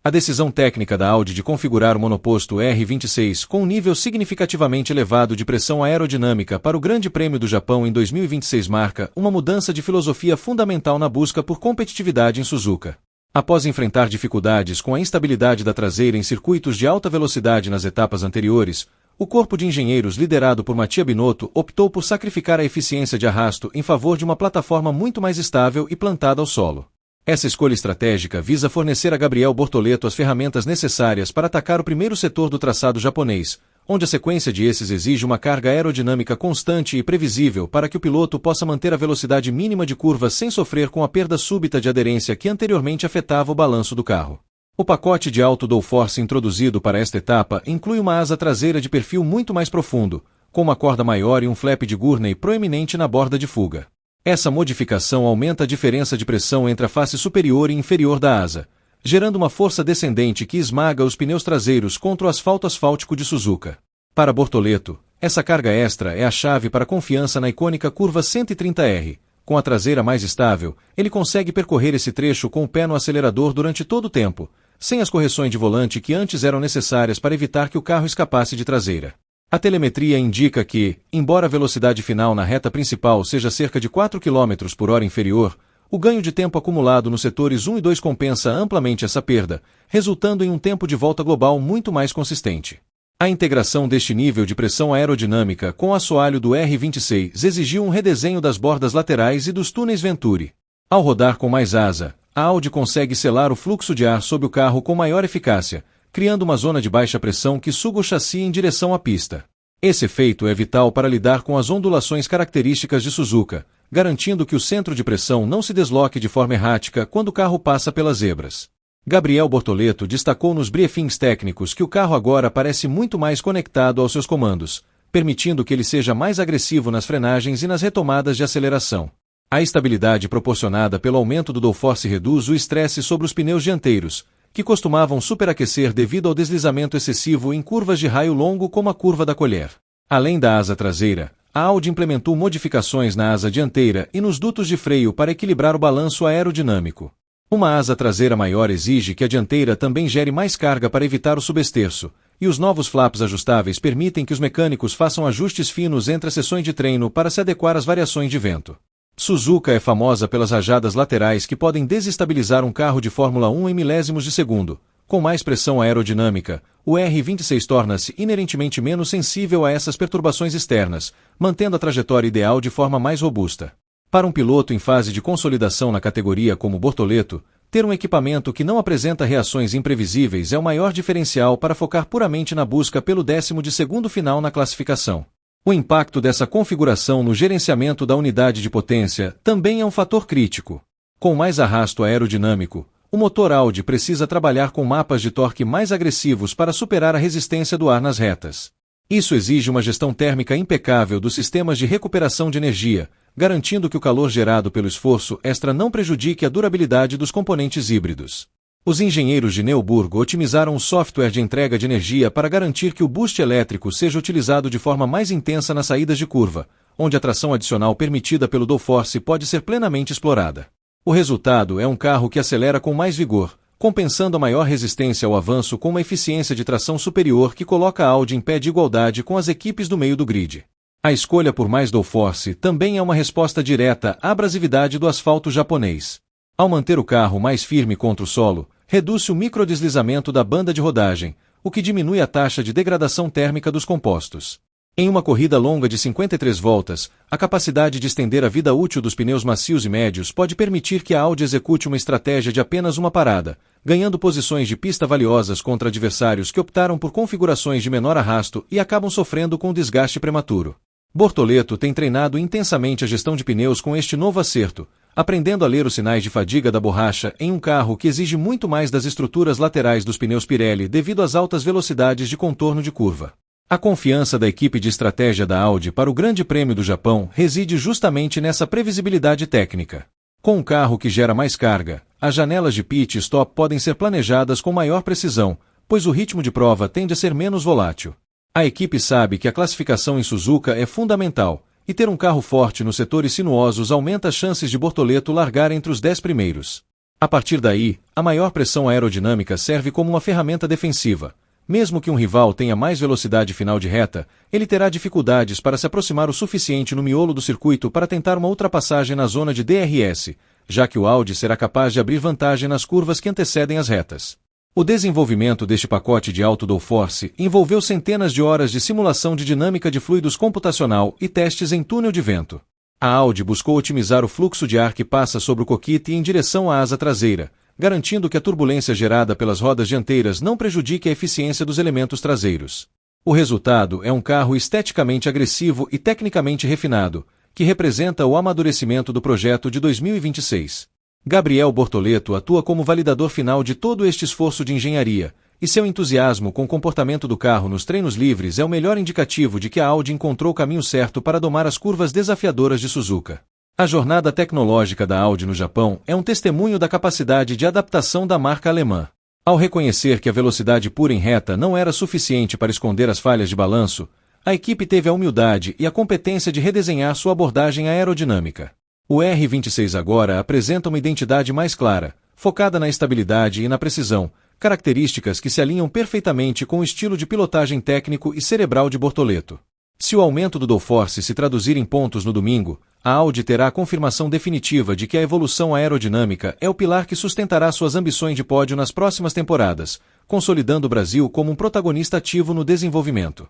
A decisão técnica da Audi de configurar o monoposto R26 com um nível significativamente elevado de pressão aerodinâmica para o Grande Prêmio do Japão em 2026 marca uma mudança de filosofia fundamental na busca por competitividade em Suzuka. Após enfrentar dificuldades com a instabilidade da traseira em circuitos de alta velocidade nas etapas anteriores, o corpo de engenheiros liderado por Mattia Binotto optou por sacrificar a eficiência de arrasto em favor de uma plataforma muito mais estável e plantada ao solo. Essa escolha estratégica visa fornecer a Gabriel Bortoleto as ferramentas necessárias para atacar o primeiro setor do traçado japonês, onde a sequência de esses exige uma carga aerodinâmica constante e previsível para que o piloto possa manter a velocidade mínima de curva sem sofrer com a perda súbita de aderência que anteriormente afetava o balanço do carro. O pacote de alto downforce introduzido para esta etapa inclui uma asa traseira de perfil muito mais profundo, com uma corda maior e um flap de Gurney proeminente na borda de fuga. Essa modificação aumenta a diferença de pressão entre a face superior e inferior da asa, gerando uma força descendente que esmaga os pneus traseiros contra o asfalto asfáltico de Suzuka. Para Bortoleto, essa carga extra é a chave para a confiança na icônica curva 130R. Com a traseira mais estável, ele consegue percorrer esse trecho com o pé no acelerador durante todo o tempo, sem as correções de volante que antes eram necessárias para evitar que o carro escapasse de traseira. A telemetria indica que, embora a velocidade final na reta principal seja cerca de 4 km por hora inferior, o ganho de tempo acumulado nos setores 1 e 2 compensa amplamente essa perda, resultando em um tempo de volta global muito mais consistente. A integração deste nível de pressão aerodinâmica com o assoalho do R26 exigiu um redesenho das bordas laterais e dos túneis Venturi. Ao rodar com mais asa, a Audi consegue selar o fluxo de ar sob o carro com maior eficácia, criando uma zona de baixa pressão que suga o chassi em direção à pista. Esse efeito é vital para lidar com as ondulações características de Suzuka, garantindo que o centro de pressão não se desloque de forma errática quando o carro passa pelas zebras. Gabriel Bortoleto destacou nos briefings técnicos que o carro agora parece muito mais conectado aos seus comandos, permitindo que ele seja mais agressivo nas frenagens e nas retomadas de aceleração. A estabilidade proporcionada pelo aumento do downforce reduz o estresse sobre os pneus dianteiros, que costumavam superaquecer devido ao deslizamento excessivo em curvas de raio longo como a curva da colher. Além da asa traseira, a Audi implementou modificações na asa dianteira e nos dutos de freio para equilibrar o balanço aerodinâmico. Uma asa traseira maior exige que a dianteira também gere mais carga para evitar o subesterço, e os novos flaps ajustáveis permitem que os mecânicos façam ajustes finos entre as sessões de treino para se adequar às variações de vento. Suzuka é famosa pelas rajadas laterais que podem desestabilizar um carro de Fórmula 1 em milésimos de segundo. Com mais pressão aerodinâmica, o R26 torna-se inerentemente menos sensível a essas perturbações externas, mantendo a trajetória ideal de forma mais robusta. Para um piloto em fase de consolidação na categoria como Bortoleto, ter um equipamento que não apresenta reações imprevisíveis é o maior diferencial para focar puramente na busca pelo 12º final na classificação. O impacto dessa configuração no gerenciamento da unidade de potência também é um fator crítico. Com mais arrasto aerodinâmico, o motor Audi precisa trabalhar com mapas de torque mais agressivos para superar a resistência do ar nas retas. Isso exige uma gestão térmica impecável dos sistemas de recuperação de energia, garantindo que o calor gerado pelo esforço extra não prejudique a durabilidade dos componentes híbridos. Os engenheiros de Newburgh otimizaram o software de entrega de energia para garantir que o boost elétrico seja utilizado de forma mais intensa nas saídas de curva, onde a tração adicional permitida pelo downforce pode ser plenamente explorada. O resultado é um carro que acelera com mais vigor, compensando a maior resistência ao avanço com uma eficiência de tração superior que coloca a Audi em pé de igualdade com as equipes do meio do grid. A escolha por mais downforce também é uma resposta direta à abrasividade do asfalto japonês. Ao manter o carro mais firme contra o solo, reduz-se o microdeslizamento da banda de rodagem, o que diminui a taxa de degradação térmica dos compostos. Em uma corrida longa de 53 voltas, a capacidade de estender a vida útil dos pneus macios e médios pode permitir que a Audi execute uma estratégia de apenas uma parada, ganhando posições de pista valiosas contra adversários que optaram por configurações de menor arrasto e acabam sofrendo com desgaste prematuro. Bortoleto tem treinado intensamente a gestão de pneus com este novo acerto, aprendendo a ler os sinais de fadiga da borracha em um carro que exige muito mais das estruturas laterais dos pneus Pirelli devido às altas velocidades de contorno de curva. A confiança da equipe de estratégia da Audi para o Grande Prêmio do Japão reside justamente nessa previsibilidade técnica. Com um carro que gera mais carga, as janelas de pit stop podem ser planejadas com maior precisão, pois o ritmo de prova tende a ser menos volátil. A equipe sabe que a classificação em Suzuka é fundamental, e ter um carro forte nos setores sinuosos aumenta as chances de Bortoleto largar entre os 10 primeiros. A partir daí, a maior pressão aerodinâmica serve como uma ferramenta defensiva. Mesmo que um rival tenha mais velocidade final de reta, ele terá dificuldades para se aproximar o suficiente no miolo do circuito para tentar uma ultrapassagem na zona de DRS, já que o Audi será capaz de abrir vantagem nas curvas que antecedem as retas. O desenvolvimento deste pacote de alto downforce envolveu centenas de horas de simulação de dinâmica de fluidos computacional e testes em túnel de vento. A Audi buscou otimizar o fluxo de ar que passa sobre o cockpit em direção à asa traseira, garantindo que a turbulência gerada pelas rodas dianteiras não prejudique a eficiência dos elementos traseiros. O resultado é um carro esteticamente agressivo e tecnicamente refinado, que representa o amadurecimento do projeto de 2026. Gabriel Bortoleto atua como validador final de todo este esforço de engenharia, e seu entusiasmo com o comportamento do carro nos treinos livres é o melhor indicativo de que a Audi encontrou o caminho certo para domar as curvas desafiadoras de Suzuka. A jornada tecnológica da Audi no Japão é um testemunho da capacidade de adaptação da marca alemã. Ao reconhecer que a velocidade pura em reta não era suficiente para esconder as falhas de balanço, a equipe teve a humildade e a competência de redesenhar sua abordagem aerodinâmica. O R26 agora apresenta uma identidade mais clara, focada na estabilidade e na precisão, características que se alinham perfeitamente com o estilo de pilotagem técnico e cerebral de Bortoleto. Se o aumento do downforce se traduzir em pontos no domingo, a Audi terá a confirmação definitiva de que a evolução aerodinâmica é o pilar que sustentará suas ambições de pódio nas próximas temporadas, consolidando o Brasil como um protagonista ativo no desenvolvimento.